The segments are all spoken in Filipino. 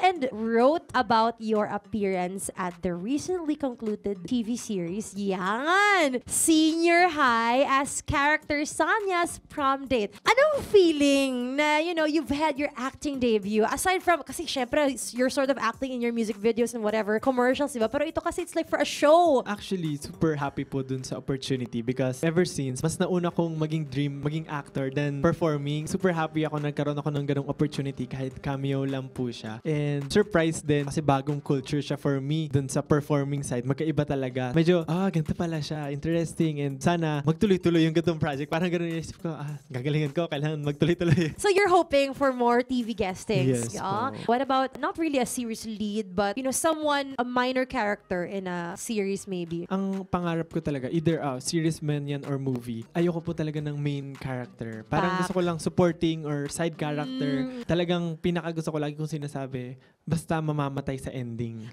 and wrote about your appearance at the recently concluded TV series, yan, Senior High, as character Sanya's prom date. Anong feeling na, you know, you've had your acting debut? Aside from, kasi syempre, you're sort of acting in your music videos and whatever, commercials, diba? Pero ito kasi it's like for a show. Actually, super happy po dun sa opportunity because ever since, mas nauna kong maging dream, maging actor than performing. Super happy ako nagkaroon ako ng ganong opportunity kahit cameo lang po siya. And surprised din kasi bagong culture siya for me dun sa performing side. Magkaiba talaga. Medyo, ganito pala siya. Interesting. And sana magtuloy-tuloy yung ganitong project. Parang ganun yung isip ko, gagalingan ko. Kailangan magtuloy-tuloy. So you're hoping for more TV guestings? Yes. What about, not really a series lead, but, you know, someone, a minor character in a series maybe? Ang pangarap ko talaga, either series man yan or movie, ayoko po talaga ng main character. Parang gusto ko lang supporting or side character. Talagang pinakagusto ko, lagi kong sinasabi, basta mamamatay sa ending.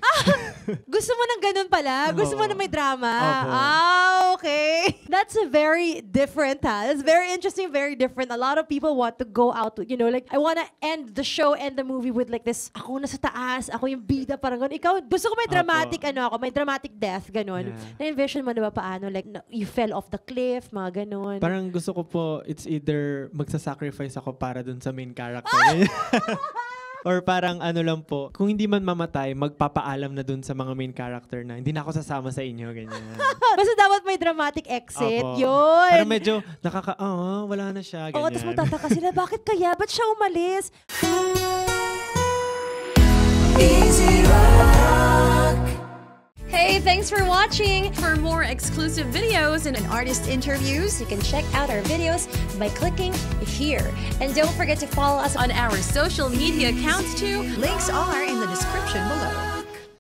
Gusto mo ng ganun pala? Gusto mo na may drama? Opo. Okay. That's a very different, That's very interesting, very different. A lot of people want to go out to, you know, like, I want to end the show and the movie with like this, ako na sa taas, ako yung bida, parang ganun. Ikaw, gusto ko may dramatic, may dramatic death, ganun. Yeah. Na-envision mo na ba paano? Like, you fell off the cliff, mga ganun. Parang gusto ko po, it's either magsasacrifice ako para dun sa main character. Or parang ano lang po, kung hindi man mamatay, magpapaalam na dun sa mga main character na hindi na ako sasama sa inyo, ganyan. Basta dapat may dramatic exit, Opo. yun. Pero medyo wala na siya, ganyan. Oo, tapos magtataka sila, bakit kaya? Ba't siya umalis? Easy Rock. Hey, thanks for watching! For more exclusive videos and artist interviews, you can check out our videos by clicking here. And don't forget to follow us on our social media accounts too. Links are in the description below.